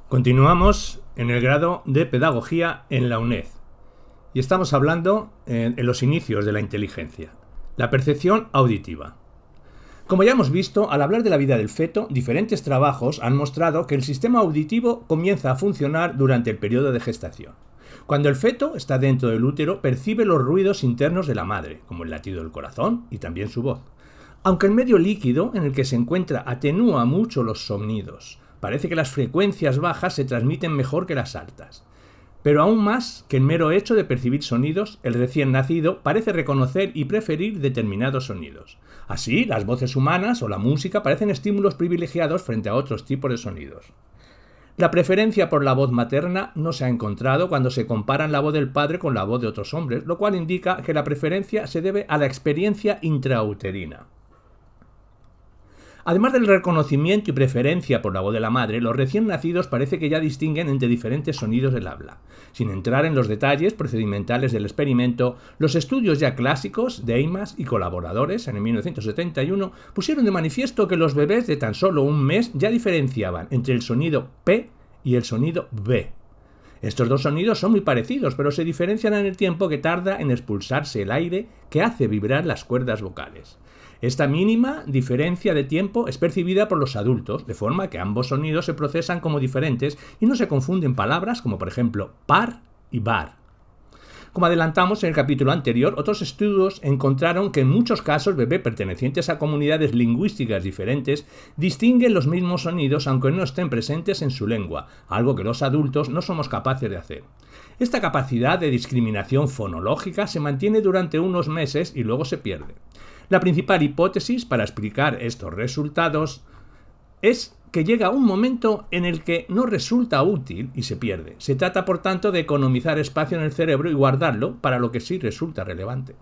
Continuamos en el grado de Pedagogía en la UNED y estamos hablando en los inicios de la inteligencia, la percepción auditiva. Como ya hemos visto, al hablar de la vida del feto, diferentes trabajos han mostrado que el sistema auditivo comienza a funcionar durante el periodo de gestación. Cuando el feto está dentro del útero, percibe los ruidos internos de la madre, como el latido del corazón y también su voz. Aunque el medio líquido en el que se encuentra atenúa mucho los sonidos, parece que las frecuencias bajas se transmiten mejor que las altas. Pero aún más que el mero hecho de percibir sonidos, el recién nacido parece reconocer y preferir determinados sonidos. Así, las voces humanas o la música parecen estímulos privilegiados frente a otros tipos de sonidos. La preferencia por la voz materna no se ha encontrado cuando se comparan la voz del padre con la voz de otros hombres, lo cual indica que la preferencia se debe a la experiencia intrauterina. Además del reconocimiento y preferencia por la voz de la madre, los recién nacidos parece que ya distinguen entre diferentes sonidos del habla. Sin entrar en los detalles procedimentales del experimento, los estudios ya clásicos de Eimas y colaboradores en 1971 pusieron de manifiesto que los bebés de tan solo un mes ya diferenciaban entre el sonido P y el sonido B. Estos dos sonidos son muy parecidos, pero se diferencian en el tiempo que tarda en expulsarse el aire que hace vibrar las cuerdas vocales. Esta mínima diferencia de tiempo es percibida por los adultos, de forma que ambos sonidos se procesan como diferentes y no se confunden palabras como por ejemplo par y bar. Como adelantamos en el capítulo anterior, otros estudios encontraron que en muchos casos bebés pertenecientes a comunidades lingüísticas diferentes distinguen los mismos sonidos aunque no estén presentes en su lengua, algo que los adultos no somos capaces de hacer. Esta capacidad de discriminación fonológica se mantiene durante unos meses y luego se pierde. La principal hipótesis para explicar estos resultados es que llega un momento en el que no resulta útil y se pierde. Se trata, por tanto, de economizar espacio en el cerebro y guardarlo para lo que sí resulta relevante.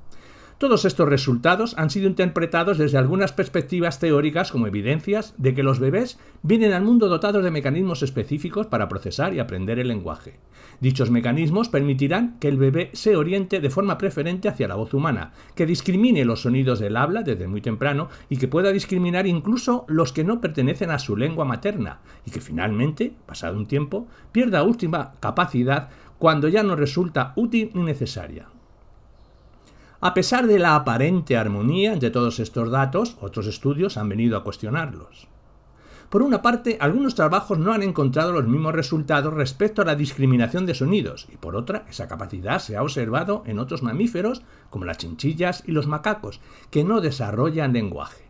Todos estos resultados han sido interpretados desde algunas perspectivas teóricas como evidencias de que los bebés vienen al mundo dotados de mecanismos específicos para procesar y aprender el lenguaje. Dichos mecanismos permitirán que el bebé se oriente de forma preferente hacia la voz humana, que discrimine los sonidos del habla desde muy temprano y que pueda discriminar incluso los que no pertenecen a su lengua materna y que finalmente, pasado un tiempo, pierda última capacidad cuando ya no resulta útil ni necesaria. A pesar de la aparente armonía entre todos estos datos, otros estudios han venido a cuestionarlos. Por una parte, algunos trabajos no han encontrado los mismos resultados respecto a la discriminación de sonidos, y por otra, esa capacidad se ha observado en otros mamíferos, como las chinchillas y los macacos, que no desarrollan lenguaje.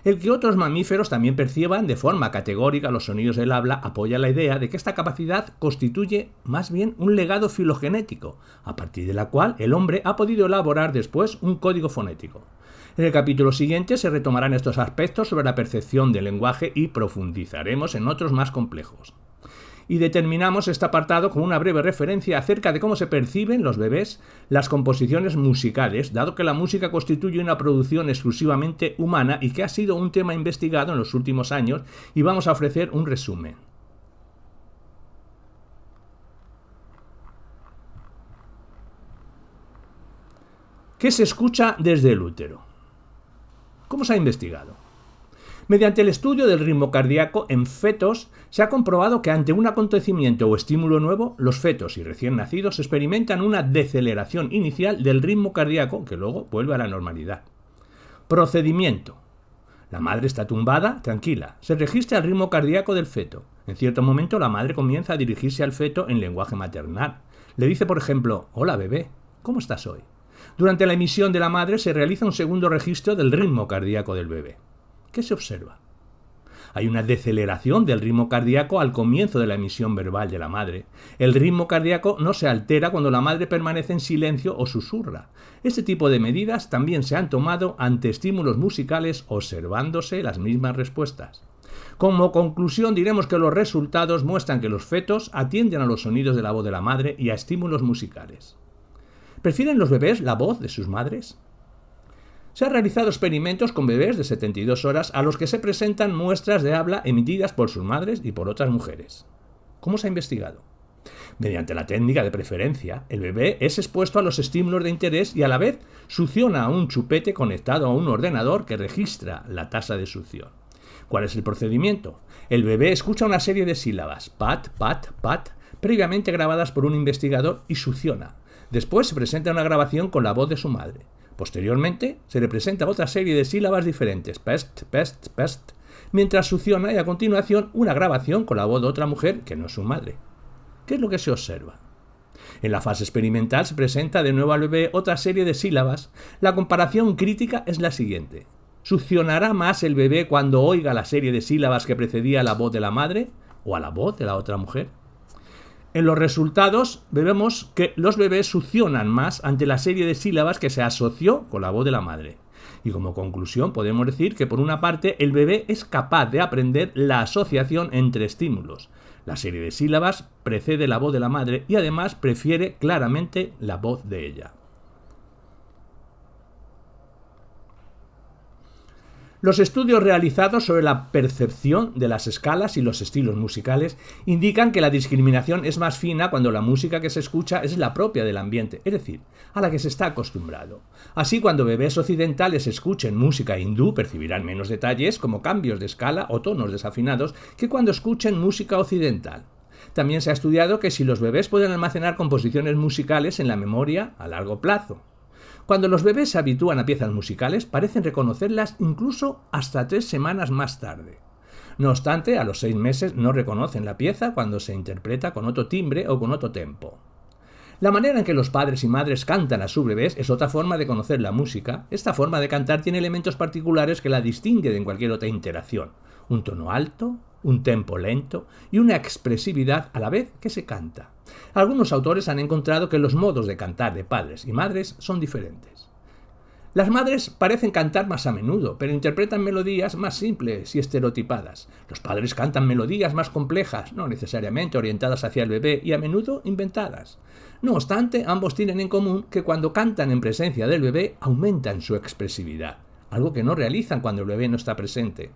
El que otros mamíferos también perciban de forma categórica los sonidos del habla apoya la idea de que esta capacidad constituye más bien un legado filogenético, a partir de la cual el hombre ha podido elaborar después un código fonético. En el capítulo siguiente se retomarán estos aspectos sobre la percepción del lenguaje y profundizaremos en otros más complejos. Y determinamos este apartado con una breve referencia acerca de cómo se perciben los bebés las composiciones musicales, dado que la música constituye una producción exclusivamente humana y que ha sido un tema investigado en los últimos años, y vamos a ofrecer un resumen. ¿Qué se escucha desde el útero? ¿Cómo se ha investigado? Mediante el estudio del ritmo cardíaco en fetos, se ha comprobado que ante un acontecimiento o estímulo nuevo, los fetos y recién nacidos experimentan una deceleración inicial del ritmo cardíaco que luego vuelve a la normalidad. Procedimiento. La madre está tumbada, tranquila. Se registra el ritmo cardíaco del feto. En cierto momento, la madre comienza a dirigirse al feto en lenguaje maternal. Le dice, por ejemplo, «Hola, bebé, ¿cómo estás hoy?». Durante la emisión de la madre se realiza un segundo registro del ritmo cardíaco del bebé. ¿Qué se observa? Hay una deceleración del ritmo cardíaco al comienzo de la emisión verbal de la madre. El ritmo cardíaco no se altera cuando la madre permanece en silencio o susurra. Este tipo de medidas también se han tomado ante estímulos musicales observándose las mismas respuestas. Como conclusión diremos que los resultados muestran que los fetos atienden a los sonidos de la voz de la madre y a estímulos musicales. ¿Prefieren los bebés la voz de sus madres? Se han realizado experimentos con bebés de 72 horas a los que se presentan muestras de habla emitidas por sus madres y por otras mujeres. ¿Cómo se ha investigado? Mediante la técnica de preferencia, el bebé es expuesto a los estímulos de interés y a la vez succiona un chupete conectado a un ordenador que registra la tasa de succión. ¿Cuál es el procedimiento? El bebé escucha una serie de sílabas, pat, pat, pat, previamente grabadas por un investigador y succiona. Después se presenta una grabación con la voz de su madre. Posteriormente se le presenta otra serie de sílabas diferentes, pest, pest, pest, mientras succiona y a continuación una grabación con la voz de otra mujer que no es su madre. ¿Qué es lo que se observa? En la fase experimental se presenta de nuevo al bebé otra serie de sílabas. La comparación crítica es la siguiente. ¿Succionará más el bebé cuando oiga la serie de sílabas que precedía a la voz de la madre o a la voz de la otra mujer? En los resultados vemos que los bebés succionan más ante la serie de sílabas que se asoció con la voz de la madre. Y como conclusión podemos decir que por una parte el bebé es capaz de aprender la asociación entre estímulos. La serie de sílabas precede la voz de la madre y además prefiere claramente la voz de ella. Los estudios realizados sobre la percepción de las escalas y los estilos musicales indican que la discriminación es más fina cuando la música que se escucha es la propia del ambiente, es decir, a la que se está acostumbrado. Así, cuando bebés occidentales escuchen música hindú percibirán menos detalles como cambios de escala o tonos desafinados que cuando escuchen música occidental. También se ha estudiado que si los bebés pueden almacenar composiciones musicales en la memoria a largo plazo. Cuando los bebés se habitúan a piezas musicales, parecen reconocerlas incluso hasta 3 semanas más tarde. No obstante, a los 6 meses no reconocen la pieza cuando se interpreta con otro timbre o con otro tempo. La manera en que los padres y madres cantan a sus bebés es otra forma de conocer la música. Esta forma de cantar tiene elementos particulares que la distinguen de cualquier otra interacción. Un tono alto, un tempo lento y una expresividad a la vez que se canta. Algunos autores han encontrado que los modos de cantar de padres y madres son diferentes. Las madres parecen cantar más a menudo, pero interpretan melodías más simples y estereotipadas. Los padres cantan melodías más complejas, no necesariamente orientadas hacia el bebé y a menudo inventadas. No obstante, ambos tienen en común que cuando cantan en presencia del bebé aumentan su expresividad, algo que no realizan cuando el bebé no está presente.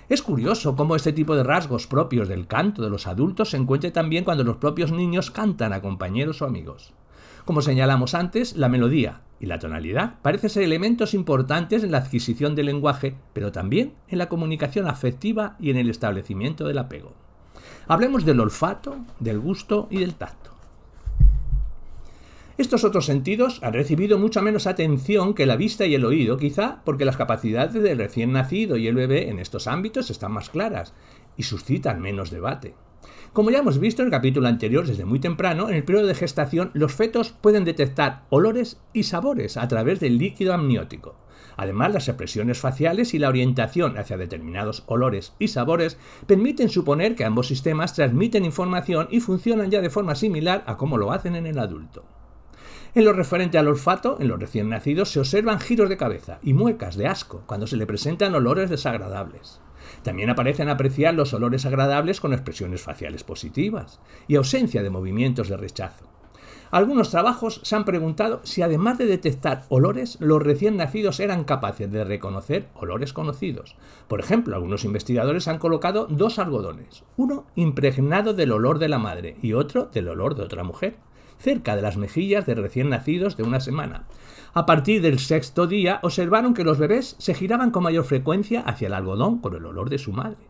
Es curioso cómo este tipo de rasgos propios del canto de los adultos se encuentra también cuando los propios niños cantan a compañeros o amigos. Como señalamos antes, la melodía y la tonalidad parecen ser elementos importantes en la adquisición del lenguaje, pero también en la comunicación afectiva y en el establecimiento del apego. Hablemos del olfato, del gusto y del tacto. Estos otros sentidos han recibido mucha menos atención que la vista y el oído, quizá porque las capacidades del recién nacido y el bebé en estos ámbitos están más claras y suscitan menos debate. Como ya hemos visto en el capítulo anterior, desde muy temprano, en el periodo de gestación, los fetos pueden detectar olores y sabores a través del líquido amniótico. Además, las expresiones faciales y la orientación hacia determinados olores y sabores permiten suponer que ambos sistemas transmiten información y funcionan ya de forma similar a cómo lo hacen en el adulto. En lo referente al olfato, en los recién nacidos se observan giros de cabeza y muecas de asco cuando se le presentan olores desagradables. También aparecen apreciar los olores agradables con expresiones faciales positivas y ausencia de movimientos de rechazo. Algunos trabajos se han preguntado si además de detectar olores, los recién nacidos eran capaces de reconocer olores conocidos. Por ejemplo, algunos investigadores han colocado 2 algodones, uno impregnado del olor de la madre y otro del olor de otra mujer, cerca de las mejillas de recién nacidos de 1 semana. A partir del 6º día observaron que los bebés se giraban con mayor frecuencia hacia el algodón con el olor de su madre.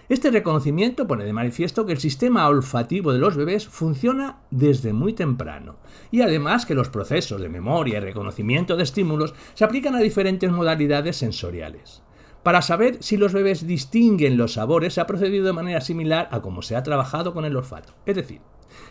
Este reconocimiento pone de manifiesto que el sistema olfativo de los bebés funciona desde muy temprano y además que los procesos de memoria y reconocimiento de estímulos se aplican a diferentes modalidades sensoriales. Para saber si los bebés distinguen los sabores se ha procedido de manera similar a como se ha trabajado con el olfato, es decir,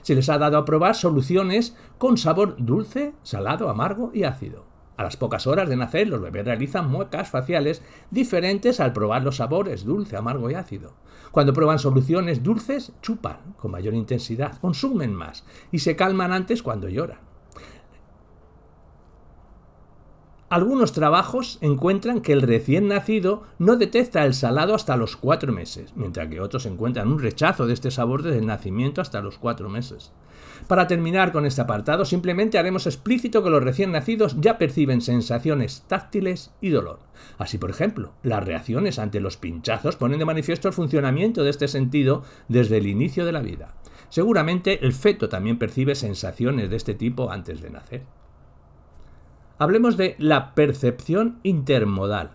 se les ha dado a probar soluciones con sabor dulce, salado, amargo y ácido. A las pocas horas de nacer, los bebés realizan muecas faciales diferentes al probar los sabores dulce, amargo y ácido. Cuando prueban soluciones dulces, chupan con mayor intensidad, consumen más y se calman antes cuando lloran. Algunos trabajos encuentran que el recién nacido no detecta el salado hasta los 4 meses, mientras que otros encuentran un rechazo de este sabor desde el nacimiento hasta los 4 meses. Para terminar con este apartado, simplemente haremos explícito que los recién nacidos ya perciben sensaciones táctiles y dolor. Así, por ejemplo, las reacciones ante los pinchazos ponen de manifiesto el funcionamiento de este sentido desde el inicio de la vida. Seguramente el feto también percibe sensaciones de este tipo antes de nacer. Hablemos de la percepción intermodal.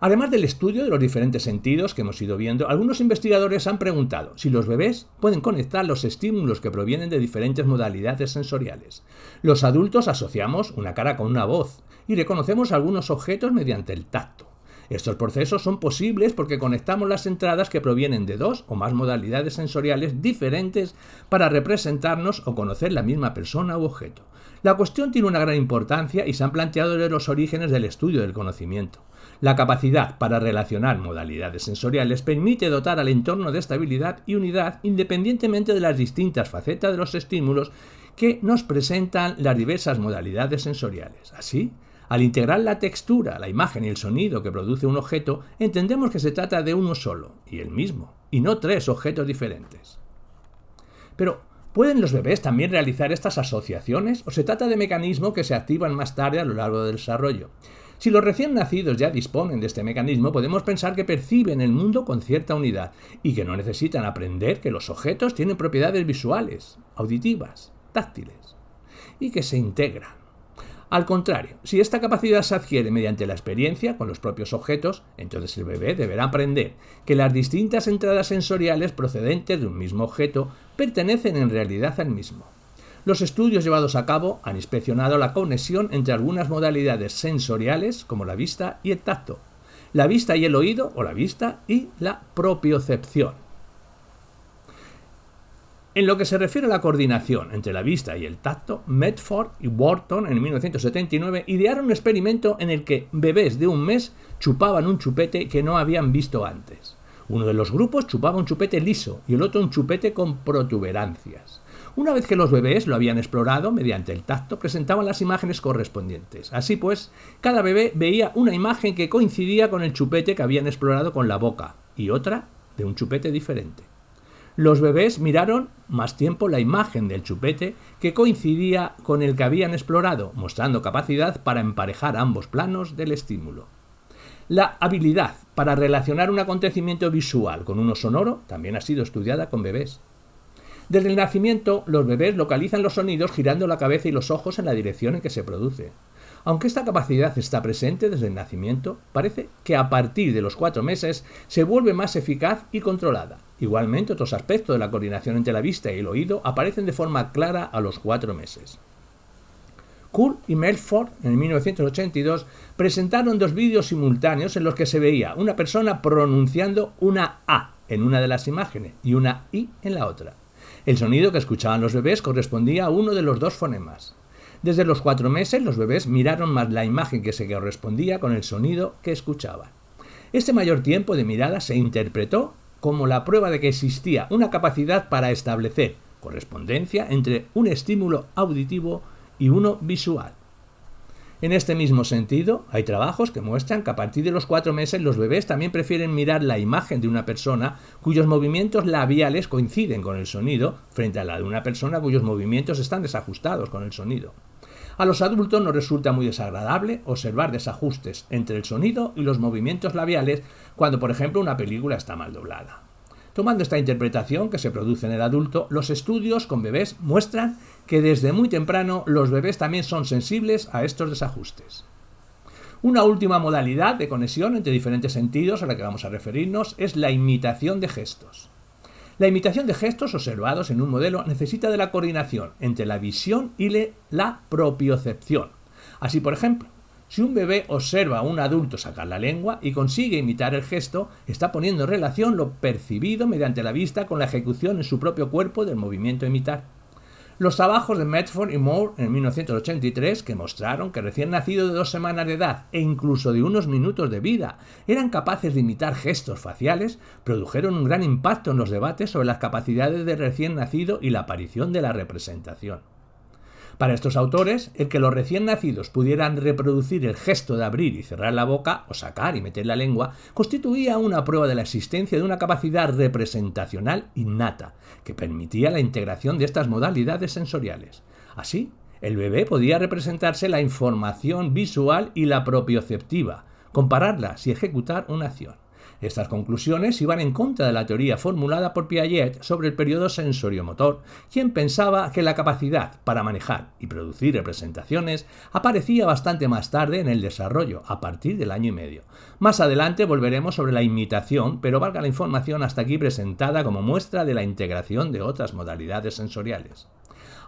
Además del estudio de los diferentes sentidos que hemos ido viendo, algunos investigadores han preguntado si los bebés pueden conectar los estímulos que provienen de diferentes modalidades sensoriales. Los adultos asociamos una cara con una voz y reconocemos algunos objetos mediante el tacto. Estos procesos son posibles porque conectamos las entradas que provienen de dos o más modalidades sensoriales diferentes para representarnos o conocer la misma persona u objeto. La cuestión tiene una gran importancia y se han planteado desde los orígenes del estudio del conocimiento. La capacidad para relacionar modalidades sensoriales permite dotar al entorno de estabilidad y unidad independientemente de las distintas facetas de los estímulos que nos presentan las diversas modalidades sensoriales. Así, al integrar la textura, la imagen y el sonido que produce un objeto, entendemos que se trata de uno solo y el mismo, y no tres objetos diferentes. Pero, ¿pueden los bebés también realizar estas asociaciones o se trata de mecanismos que se activan más tarde a lo largo del desarrollo? Si los recién nacidos ya disponen de este mecanismo, podemos pensar que perciben el mundo con cierta unidad y que no necesitan aprender que los objetos tienen propiedades visuales, auditivas, táctiles y que se integran. Al contrario, si esta capacidad se adquiere mediante la experiencia con los propios objetos, entonces el bebé deberá aprender que las distintas entradas sensoriales procedentes de un mismo objeto pertenecen en realidad al mismo. Los estudios llevados a cabo han inspeccionado la conexión entre algunas modalidades sensoriales como la vista y el tacto, la vista y el oído o la vista y la propiocepción. En lo que se refiere a la coordinación entre la vista y el tacto, Medford y Wharton en 1979 idearon un experimento en el que bebés de un mes chupaban un chupete que no habían visto antes. Uno de los grupos chupaba un chupete liso y el otro un chupete con protuberancias. Una vez que los bebés lo habían explorado mediante el tacto, presentaban las imágenes correspondientes. Así pues, cada bebé veía una imagen que coincidía con el chupete que habían explorado con la boca y otra de un chupete diferente. Los bebés miraron más tiempo la imagen del chupete que coincidía con el que habían explorado, mostrando capacidad para emparejar ambos planos del estímulo. La habilidad para relacionar un acontecimiento visual con uno sonoro también ha sido estudiada con bebés. Desde el nacimiento, los bebés localizan los sonidos girando la cabeza y los ojos en la dirección en que se produce. Aunque esta capacidad está presente desde el nacimiento, parece que a partir de los 4 meses se vuelve más eficaz y controlada. Igualmente, otros aspectos de la coordinación entre la vista y el oído aparecen de forma clara a los 4 meses. Kuhl y Medford, en 1982, presentaron 2 vídeos simultáneos en los que se veía una persona pronunciando una A en una de las imágenes y una I en la otra. El sonido que escuchaban los bebés correspondía a uno de los 2 fonemas. Desde los 4 meses, los bebés miraron más la imagen que se correspondía con el sonido que escuchaban. Este mayor tiempo de mirada se interpretó como la prueba de que existía una capacidad para establecer correspondencia entre un estímulo auditivo y uno visual. En este mismo sentido, hay trabajos que muestran que a partir de los 4 meses los bebés también prefieren mirar la imagen de una persona cuyos movimientos labiales coinciden con el sonido frente a la de una persona cuyos movimientos están desajustados con el sonido. A los adultos nos resulta muy desagradable observar desajustes entre el sonido y los movimientos labiales cuando, por ejemplo, una película está mal doblada. Tomando esta interpretación que se produce en el adulto, los estudios con bebés muestran que desde muy temprano los bebés también son sensibles a estos desajustes. Una última modalidad de conexión entre diferentes sentidos a la que vamos a referirnos es la imitación de gestos. La imitación de gestos observados en un modelo necesita de la coordinación entre la visión y la propiocepción. Así, por ejemplo, si un bebé observa a un adulto sacar la lengua y consigue imitar el gesto, está poniendo en relación lo percibido mediante la vista con la ejecución en su propio cuerpo del movimiento a imitar. Los trabajos de Medford y Moore en 1983, que mostraron que recién nacidos de 2 semanas de edad e incluso de unos minutos de vida eran capaces de imitar gestos faciales, produjeron un gran impacto en los debates sobre las capacidades del recién nacido y la aparición de la representación. Para estos autores, el que los recién nacidos pudieran reproducir el gesto de abrir y cerrar la boca, o sacar y meter la lengua, constituía una prueba de la existencia de una capacidad representacional innata, que permitía la integración de estas modalidades sensoriales. Así, el bebé podía representarse la información visual y la propioceptiva, compararlas y ejecutar una acción. Estas conclusiones iban en contra de la teoría formulada por Piaget sobre el periodo sensoriomotor, quien pensaba que la capacidad para manejar y producir representaciones aparecía bastante más tarde en el desarrollo, a partir del año y medio. Más adelante volveremos sobre la imitación, pero valga la información hasta aquí presentada como muestra de la integración de otras modalidades sensoriales.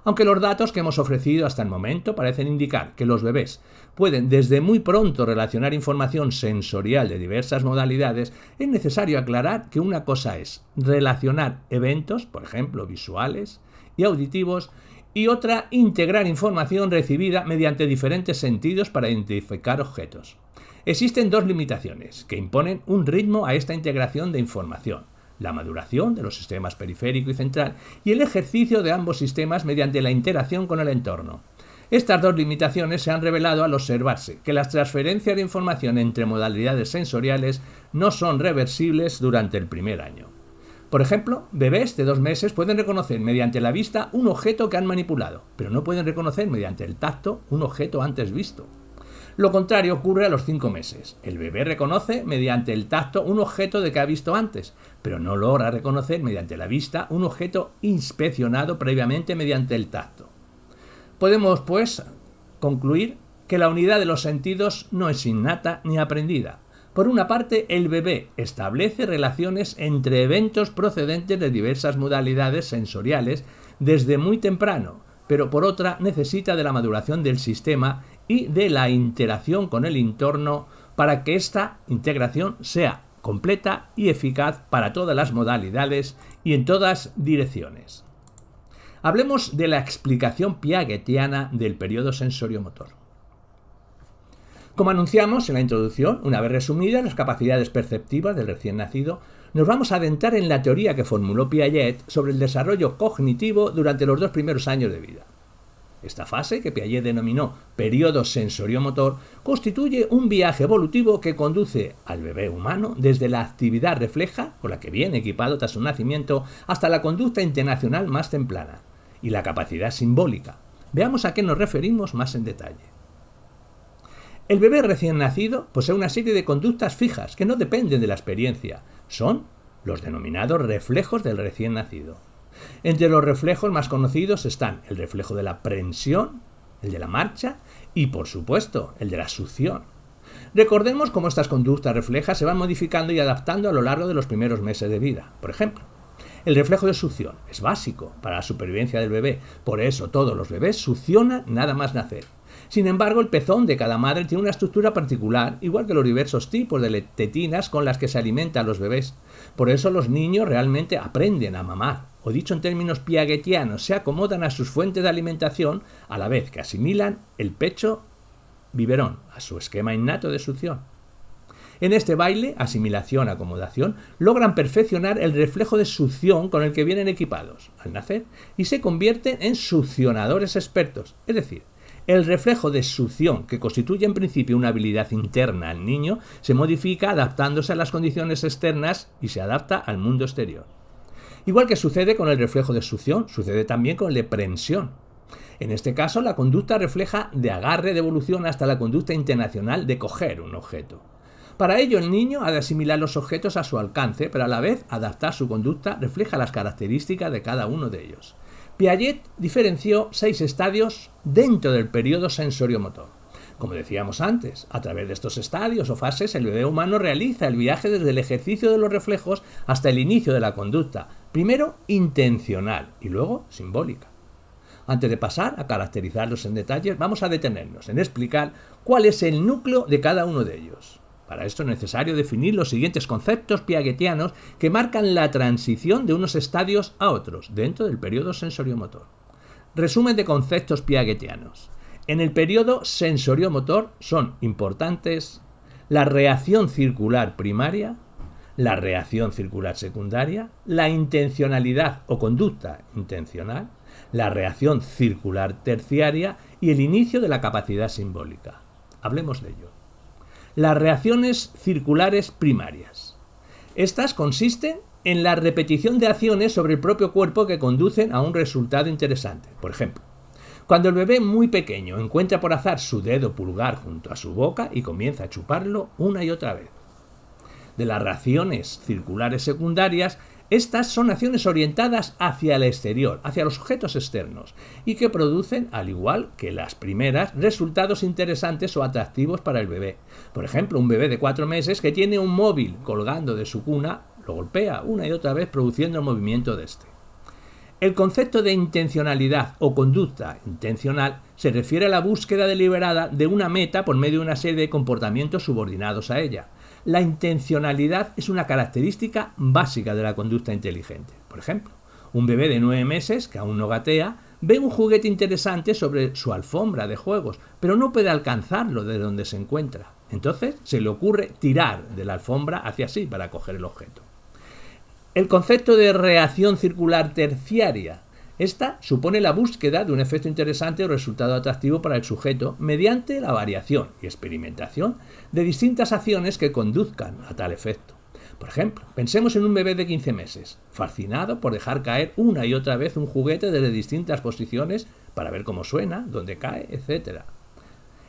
Aunque los datos que hemos ofrecido hasta el momento parecen indicar que los bebés pueden desde muy pronto relacionar información sensorial de diversas modalidades, es necesario aclarar que una cosa es relacionar eventos, por ejemplo visuales y auditivos, y otra integrar información recibida mediante diferentes sentidos para identificar objetos. Existen dos limitaciones que imponen un ritmo a esta integración de información: la maduración de los sistemas periférico y central y el ejercicio de ambos sistemas mediante la interacción con el entorno. Estas dos limitaciones se han revelado al observarse que las transferencias de información entre modalidades sensoriales no son reversibles durante el primer año. Por ejemplo, bebés de 2 meses pueden reconocer mediante la vista un objeto que han manipulado, pero no pueden reconocer mediante el tacto un objeto antes visto. Lo contrario ocurre a los 5 meses. El bebé reconoce mediante el tacto un objeto de que ha visto antes, pero no logra reconocer mediante la vista un objeto inspeccionado previamente mediante el tacto. Podemos, pues, concluir que la unidad de los sentidos no es innata ni aprendida. Por una parte, el bebé establece relaciones entre eventos procedentes de diversas modalidades sensoriales desde muy temprano, pero por otra necesita de la maduración del sistema y de la interacción con el entorno para que esta integración sea completa y eficaz para todas las modalidades y en todas direcciones. Hablemos de la explicación piagetiana del periodo sensoriomotor. Como anunciamos en la introducción, una vez resumidas las capacidades perceptivas del recién nacido, nos vamos a adentrar en la teoría que formuló Piaget sobre el desarrollo cognitivo durante los 2 primeros años de vida. Esta fase, que Piaget denominó periodo sensoriomotor, constituye un viaje evolutivo que conduce al bebé humano desde la actividad refleja, con la que viene equipado tras su nacimiento, hasta la conducta intencional más temprana y la capacidad simbólica. Veamos a qué nos referimos más en detalle. El bebé recién nacido posee una serie de conductas fijas que no dependen de la experiencia. Son los denominados reflejos del recién nacido. Entre los reflejos más conocidos están el reflejo de la prensión, el de la marcha y, por supuesto, el de la succión. Recordemos cómo estas conductas reflejas se van modificando y adaptando a lo largo de los primeros meses de vida. Por ejemplo, el reflejo de succión es básico para la supervivencia del bebé, por eso todos los bebés succionan nada más nacer. Sin embargo, el pezón de cada madre tiene una estructura particular, igual que los diversos tipos de tetinas con las que se alimentan los bebés. Por eso los niños realmente aprenden a mamar, o dicho en términos piagetianos, se acomodan a sus fuentes de alimentación a la vez que asimilan el pecho biberón a su esquema innato de succión. En este baile, asimilación-acomodación, logran perfeccionar el reflejo de succión con el que vienen equipados al nacer y se convierten en succionadores expertos, es decir, el reflejo de succión, que constituye en principio una habilidad interna al niño, se modifica adaptándose a las condiciones externas y se adapta al mundo exterior. Igual que sucede con el reflejo de succión, sucede también con el de prensión. En este caso, la conducta refleja de agarre de evolución hasta la conducta intencional de coger un objeto. Para ello, el niño ha de asimilar los objetos a su alcance, pero a la vez adaptar su conducta refleja las características de cada uno de ellos. Piaget diferenció 6 estadios dentro del periodo sensoriomotor. Como decíamos antes, a través de estos estadios o fases, el bebé humano realiza el viaje desde el ejercicio de los reflejos hasta el inicio de la conducta, primero intencional y luego simbólica. Antes de pasar a caracterizarlos en detalles, vamos a detenernos en explicar cuál es el núcleo de cada uno de ellos. Para esto es necesario definir los siguientes conceptos piagetianos que marcan la transición de unos estadios a otros dentro del periodo sensoriomotor. Resumen de conceptos piagetianos. En el periodo sensoriomotor son importantes la reacción circular primaria, la reacción circular secundaria, la intencionalidad o conducta intencional, la reacción circular terciaria y el inicio de la capacidad simbólica. Hablemos de ello. Las reacciones circulares primarias. Estas consisten en la repetición de acciones sobre el propio cuerpo que conducen a un resultado interesante. Por ejemplo, cuando el bebé muy pequeño encuentra por azar su dedo pulgar junto a su boca y comienza a chuparlo una y otra vez. de las reacciones circulares secundarias, estas son acciones orientadas hacia el exterior, hacia los objetos externos, y que producen, al igual que las primeras, resultados interesantes o atractivos para el bebé. Por ejemplo, un bebé de 4 meses que tiene un móvil colgando de su cuna, lo golpea una y otra vez produciendo el movimiento de este. El concepto de intencionalidad o conducta intencional se refiere a la búsqueda deliberada de una meta por medio de una serie de comportamientos subordinados a ella. La intencionalidad es una característica básica de la conducta inteligente. Por ejemplo, un bebé de 9 meses, que aún no gatea, ve un juguete interesante sobre su alfombra de juegos, pero no puede alcanzarlo de donde se encuentra. Entonces se le ocurre tirar de la alfombra hacia sí para coger el objeto. El concepto de reacción circular terciaria. Esta supone la búsqueda de un efecto interesante o resultado atractivo para el sujeto mediante la variación y experimentación de distintas acciones que conduzcan a tal efecto. Por ejemplo, pensemos en un bebé de 15 meses, fascinado por dejar caer una y otra vez un juguete desde distintas posiciones para ver cómo suena, dónde cae, etc.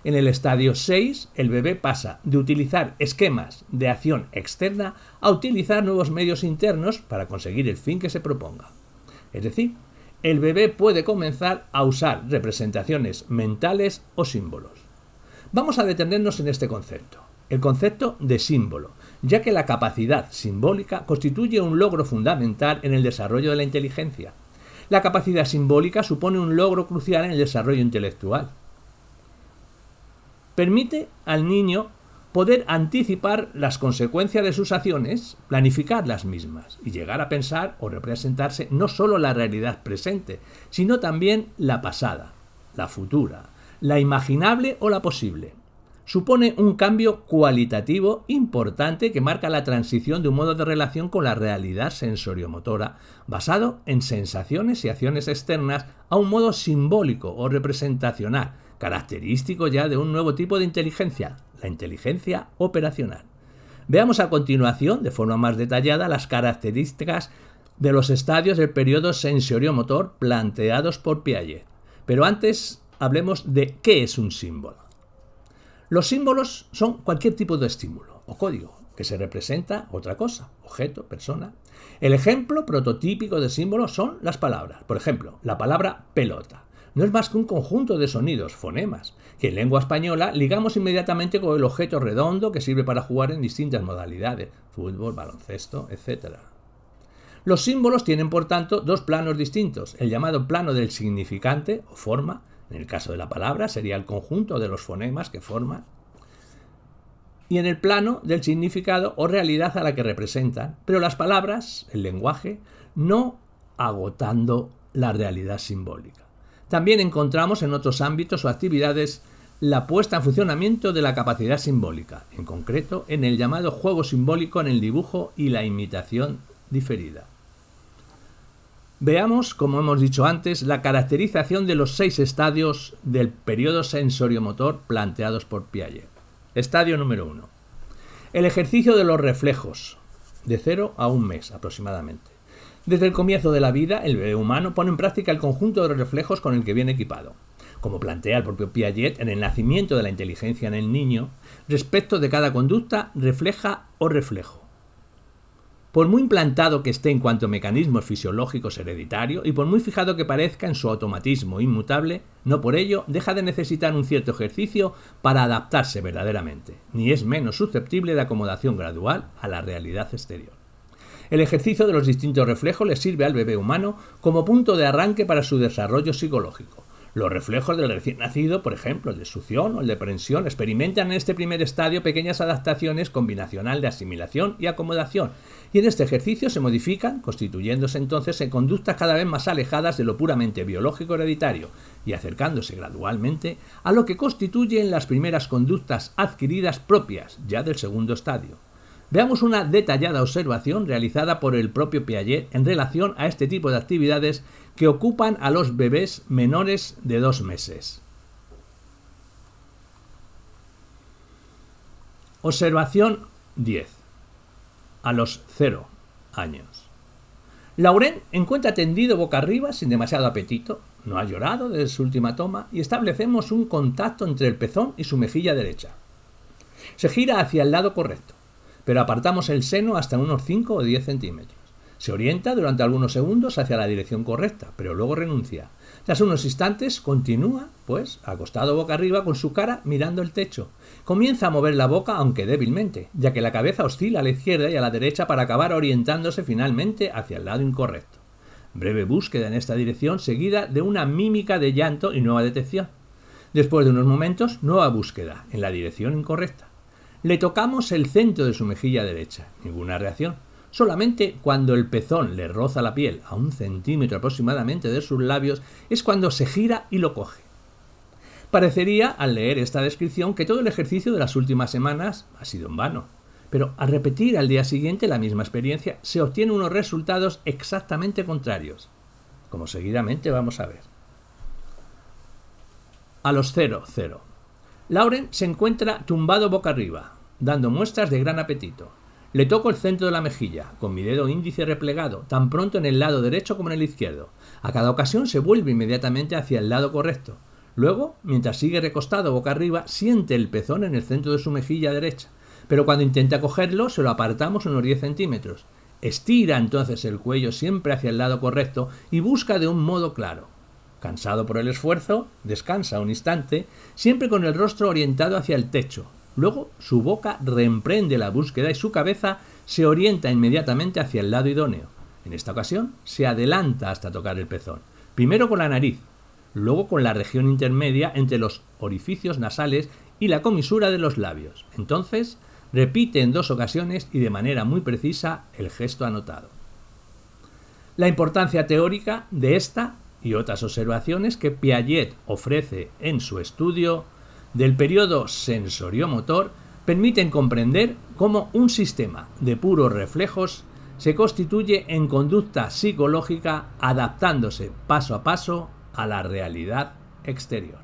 En el estadio 6, el bebé pasa de utilizar esquemas de acción externa a utilizar nuevos medios internos para conseguir el fin que se proponga. Es decir, el bebé puede comenzar a usar representaciones mentales o símbolos. Vamos a detenernos en este concepto, el concepto de símbolo, ya que la capacidad simbólica constituye un logro fundamental en el desarrollo de la inteligencia. La capacidad simbólica supone un logro crucial en el desarrollo intelectual. Permite al niño poder anticipar las consecuencias de sus acciones, planificar las mismas y llegar a pensar o representarse no solo la realidad presente, sino también la pasada, la futura, la imaginable o la posible. Supone un cambio cualitativo importante que marca la transición de un modo de relación con la realidad sensoriomotora basado en sensaciones y acciones externas a un modo simbólico o representacional, característico ya de un nuevo tipo de inteligencia, la inteligencia operacional. Veamos a continuación, de forma más detallada, las características de los estadios del periodo sensoriomotor planteados por Piaget. Pero antes hablemos de qué es un símbolo. Los símbolos son cualquier tipo de estímulo o código que se representa otra cosa, objeto, persona. El ejemplo prototípico de símbolos son las palabras. Por ejemplo, la palabra pelota no es más que un conjunto de sonidos, fonemas, que en lengua española ligamos inmediatamente con el objeto redondo que sirve para jugar en distintas modalidades, fútbol, baloncesto, etc. Los símbolos tienen, por tanto, dos planos distintos, el llamado plano del significante o forma, en el caso de la palabra sería el conjunto de los fonemas que forman, y en el plano del significado o realidad a la que representan, pero las palabras, el lenguaje, no agotando la realidad simbólica. También encontramos en otros ámbitos o actividades la puesta en funcionamiento de la capacidad simbólica, en concreto en el llamado juego simbólico en el dibujo y la imitación diferida. Veamos, como hemos dicho antes, la caracterización de los 6 estadios del periodo sensoriomotor planteados por Piaget. Estadio número 1. El ejercicio de los reflejos, de 0 a 1 mes aproximadamente. Desde el comienzo de la vida, el bebé humano pone en práctica el conjunto de reflejos con el que viene equipado. Como plantea el propio Piaget, en el nacimiento de la inteligencia en el niño, respecto de cada conducta, refleja o reflejo. Por muy implantado que esté en cuanto a mecanismos fisiológicos hereditarios y por muy fijado que parezca en su automatismo inmutable, no por ello deja de necesitar un cierto ejercicio para adaptarse verdaderamente, ni es menos susceptible de acomodación gradual a la realidad exterior. El ejercicio de los distintos reflejos le sirve al bebé humano como punto de arranque para su desarrollo psicológico. Los reflejos del recién nacido, por ejemplo, el de succión o el de prensión, experimentan en este primer estadio pequeñas adaptaciones combinacional de asimilación y acomodación, y en este ejercicio se modifican, constituyéndose entonces en conductas cada vez más alejadas de lo puramente biológico hereditario y acercándose gradualmente a lo que constituyen las primeras conductas adquiridas propias ya del segundo estadio. Veamos una detallada observación realizada por el propio Piaget en relación a este tipo de actividades que ocupan a los bebés menores de 2 meses. Observación 10. A los 0 años. Laurent encuentra tendido boca arriba sin demasiado apetito, no ha llorado desde su última toma y establecemos un contacto entre el pezón y su mejilla derecha. Se gira hacia el lado correcto. pero apartamos el seno hasta unos 5 o 10 centímetros. Se orienta durante algunos segundos hacia la dirección correcta, pero luego renuncia. Tras unos instantes continúa, pues, acostado boca arriba con su cara mirando el techo. Comienza a mover la boca, aunque débilmente, ya que la cabeza oscila a la izquierda y a la derecha para acabar orientándose finalmente hacia el lado incorrecto. Breve búsqueda en esta dirección seguida de una mímica de llanto y nueva detección. Después de unos momentos, nueva búsqueda en la dirección incorrecta. Le tocamos el centro de su mejilla derecha. Ninguna reacción. Solamente cuando el pezón le roza la piel a 1 centímetro aproximadamente de sus labios es cuando se gira y lo coge. Parecería, al leer esta descripción, que todo el ejercicio de las últimas semanas ha sido en vano. Pero al repetir al día siguiente la misma experiencia, se obtienen unos resultados exactamente contrarios, como seguidamente vamos a ver. A los 0. Lauren se encuentra tumbado boca arriba, dando muestras de gran apetito. Le toco el centro de la mejilla, con mi dedo índice replegado, tan pronto en el lado derecho como en el izquierdo. A cada ocasión se vuelve inmediatamente hacia el lado correcto. Luego, mientras sigue recostado boca arriba, siente el pezón en el centro de su mejilla derecha, pero cuando intenta cogerlo, se lo apartamos unos 10 centímetros. Estira entonces el cuello siempre hacia el lado correcto y busca de un modo claro. Cansado por el esfuerzo, descansa un instante, siempre con el rostro orientado hacia el techo. Luego su boca reemprende la búsqueda y su cabeza se orienta inmediatamente hacia el lado idóneo. En esta ocasión se adelanta hasta tocar el pezón, primero con la nariz, luego con la región intermedia entre los orificios nasales y la comisura de los labios. Entonces repite en 2 ocasiones y de manera muy precisa el gesto anotado. La importancia teórica de esta y otras observaciones que Piaget ofrece en su estudio del periodo sensoriomotor permiten comprender cómo un sistema de puros reflejos se constituye en conducta psicológica adaptándose paso a paso a la realidad exterior.